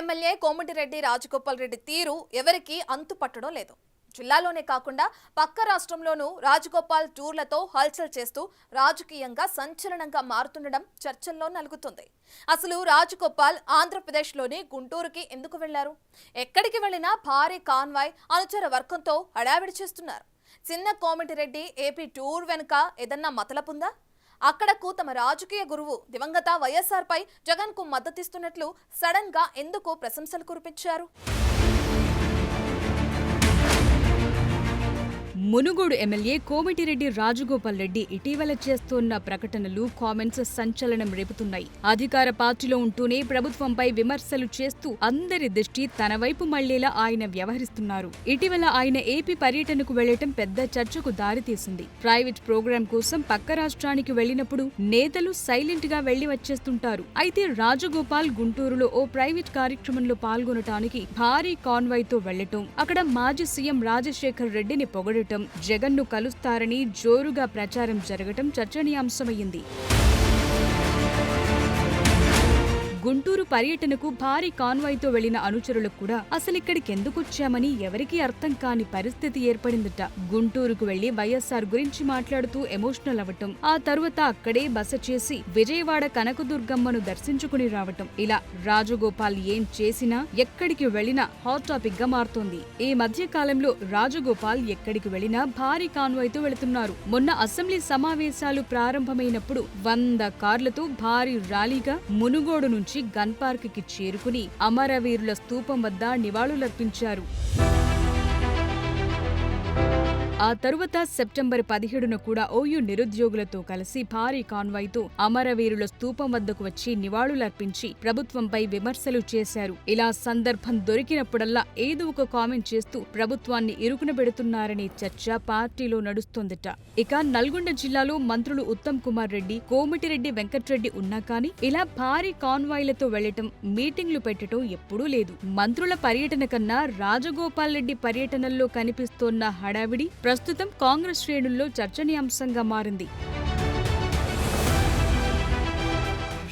MLA Komatireddy Rajagopal Reddy తీరు ఎవరికి అంతు పట్టడం లేదు. జిల్లాలోనే కాకుండా పక్క రాష్ట్రంలోనూ రాజగోపాల్ టూర్లతో హల్చల్ చేస్తూ రాజకీయంగా సంచలనంగా మారుతుండడం చర్చల్లో నలుగుతుంది. అసలు రాజగోపాల్ ఆంధ్రప్రదేశ్లోని గుంటూరుకి ఎందుకు వెళ్లారు? ఎక్కడికి వెళ్లినా భారీ కాన్వాయ్ అనుచర వర్గంతో హడావిడి చేస్తున్నారు. చిన్న కోమటిరెడ్డి ఏపీ టూర్ వెనుక ఏదన్నా మతలపుందా? అక్కడకు తమ రాజకీయ గురువు దివంగత వైఎస్ఆర్ పై జగన్ కు మద్దతిస్తున్నట్లు సడన్ గా ఎందుకు ప్రశంసలు కురిపించారు? మునుగోడు ఎమ్మెల్యే కోమటిరెడ్డి రాజగోపాల్ రెడ్డి ఇటీవల చేస్తున్న ప్రకటనలు, కామెంట్స్ సంచలనం రేపుతున్నాయి. అధికార పార్టీలో ఉంటూనే ప్రభుత్వంపై విమర్శలు చేస్తూ అందరి దృష్టి తన వైపు మళ్లేలా ఆయన వ్యవహరిస్తున్నారు. ఇటీవల ఆయన ఏపీ పర్యటనకు వెళ్లటం పెద్ద చర్చకు దారితీసింది. ప్రైవేట్ ప్రోగ్రాం కోసం పక్క రాష్ట్రానికి వెళ్లినప్పుడు నేతలు సైలెంట్ గా వెళ్లి వచ్చేస్తుంటారు. అయితే రాజగోపాల్ గుంటూరులో ఓ ప్రైవేట్ కార్యక్రమంలో పాల్గొనటానికి భారీ కాన్వాయ్ తో వెళ్లటం, అక్కడ మాజీ సీఎం రాజశేఖర్ రెడ్డిని పొగడటం, జగన్ ను కలుస్తారని జోరుగా ప్రచారం జరగటం చర్చనీయాంశమైంది. గుంటూరు పర్యటనకు భారీ కాన్వాయ్తో వెళ్లిన అనుచరులకు కూడా అసలిక్కడికెందుకొచ్చామని ఎవరికీ అర్థం కాని పరిస్థితి ఏర్పడిందట. గుంటూరుకు వెళ్లి వైఎస్ఆర్ గురించి మాట్లాడుతూ ఎమోషనల్ అవ్వటం, ఆ తరువాత అక్కడే బస చేసి విజయవాడ కనకదుర్గమ్మను దర్శించుకుని రావటం, ఇలా రాజగోపాల్ ఏం చేసినా ఎక్కడికి వెళ్లినా హాట్ టాపిక్ గా మారుతోంది. ఈ మధ్య కాలంలో రాజగోపాల్ ఎక్కడికి వెళ్లినా భారీ కాన్వాయ్తో వెళుతున్నారు. మొన్న అసెంబ్లీ సమావేశాలు ప్రారంభమైనప్పుడు 100 కార్లతో భారీ ర్యాలీగా మునుగోడు నుంచి గన్ పార్క్ కి చేరుకుని అమరవీరుల స్తూపం వద్ద నివాళులర్పించారు. ఆ తరువాత సెప్టెంబర్ 17న కూడా ఓయూ నిరుద్యోగులతో కలిసి భారీ కాన్వాయ్తో అమరవీరుల స్తూపం వద్దకు వచ్చి నివాళులర్పించి ప్రభుత్వంపై విమర్శలు చేశారు. ఇలా సందర్భం దొరికినప్పుడల్లా ఏదో ఒక కామెంట్ చేస్తూ ప్రభుత్వాన్ని ఇరుకున పెడుతున్నారనే చర్చ పార్టీలో నడుస్తోందట. ఇక నల్గొండ జిల్లాలో మంత్రులు ఉత్తమ్ కుమార్ రెడ్డి, కోమటిరెడ్డి వెంకట్రెడ్డి ఉన్నా కానీ ఇలా భారీ కాన్వాయ్లతో వెళ్లటం, మీటింగ్లు పెట్టడం ఎప్పుడూ లేదు. మంత్రుల పర్యటన కన్నా రాజగోపాల్ రెడ్డి పర్యటనల్లో కనిపిస్తోన్న హడావిడి ప్రస్తుతం కాంగ్రెస్ శ్రేణుల్లో చర్చనీయాంశంగా మారింది.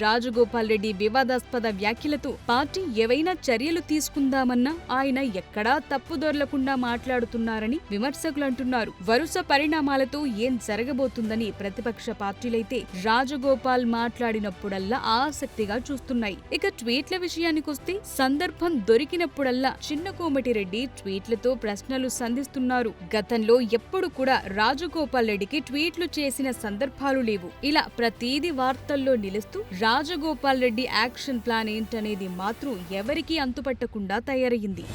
రాజగోపాల్ రెడ్డి వివాదాస్పద వ్యాఖ్యలతో పార్టీ ఏవైనా చర్యలు తీసుకుందామన్నా ఆయన ఎక్కడా తప్పుదొరలకుండా మాట్లాడుతున్నారని విమర్శకులంటున్నారు. వరుస పరిణామాలతో ఏం జరగబోతుందని ప్రతిపక్ష పార్టీలైతే రాజగోపాల్ మాట్లాడినప్పుడల్లా ఆసక్తిగా చూస్తున్నాయి. ఇక ట్వీట్ల విషయానికొస్తే సందర్భం దొరికినప్పుడల్లా చిన్న కోమటిరెడ్డి ట్వీట్లతో ప్రశ్నలు సంధిస్తున్నారు. గతంలో ఎప్పుడు కూడా రాజగోపాల్ రెడ్డికి ట్వీట్లు చేసిన సందర్భాలు లేవు. ఇలా ప్రతీది వార్తల్లో నిలుస్తూ రాజగోపాల్ రెడ్డి యాక్షన్ ప్లాన్ ఏంటనేది మాత్రం ఎవరికీ అంతుపట్టకుండా తయారయ్యింది.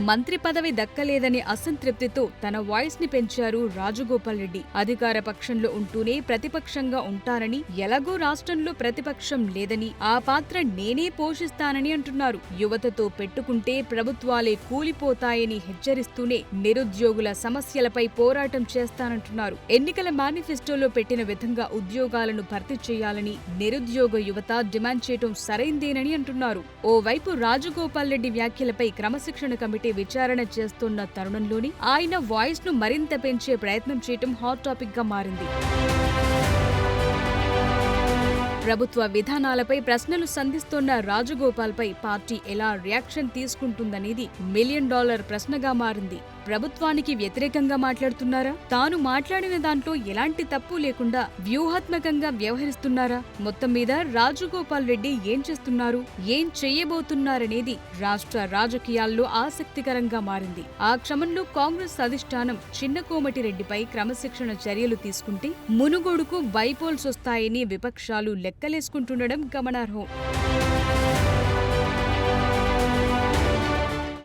మంత్రి పదవి దక్కలేదనే అసంతృప్తితో తన వాయిస్ ని పెంచారు రాజగోపాల్ రెడ్డి. అధికార పక్షంలో ఉంటూనే ప్రతిపక్షంగా ఉంటారని, ఎలాగో రాష్ట్రంలో ప్రతిపక్షం లేదని ఆ పాత్ర నేనే పోషిస్తానని అంటున్నారు. యువతతో పెట్టుకుంటే ప్రభుత్వాలే కూలిపోతాయని హెచ్చరిస్తూనే నిరుద్యోగుల సమస్యలపై పోరాటం చేస్తానంటున్నారు. ఎన్నికల మేనిఫెస్టోలో పెట్టిన విధంగా ఉద్యోగాలను భర్తీ చేయాలని నిరుద్యోగ యువత డిమాండ్ చేయటం సరైందేనని అంటున్నారు. ఓవైపు రాజగోపాల్ రెడ్డి వ్యాఖ్యలపై క్రమశిక్షణ కమిటీ విచారణ చేస్తున్న తరుణంలోని ఆయన వాయిస్ ను మరింత పెంచే ప్రయత్నం చేయటం హాట్ టాపిక్ గా మారింది. ప్రభుత్వ విధానాలపై ప్రశ్నలు సంధిస్తోన్న రాజగోపాల్ పై పార్టీ ఎలా రియాక్షన్ తీసుకుంటుందనేది $1 మిలియన్ ప్రశ్నగా మారింది. ప్రభుత్వానికి వ్యతిరేకంగా మాట్లాడుతున్నారా? తాను మాట్లాడిన దాంట్లో ఎలాంటి తప్పు లేకుండా వ్యూహాత్మకంగా వ్యవహరిస్తున్నారా? మొత్తం మీద రాజగోపాల్ రెడ్డి ఏం చేస్తున్నారు, ఏం చేయబోతున్నారనేది రాష్ట్ర రాజకీయాల్లో ఆసక్తికరంగా మారింది. ఆ క్రమంలో కాంగ్రెస్ అధిష్టానం చిన్న కోమటిరెడ్డిపై క్రమశిక్షణ చర్యలు తీసుకుంటే మునుగోడుకు బైపోల్స్ వస్తాయని విపక్షాలు లెక్కలేసుకుంటుండడం గమనార్హం.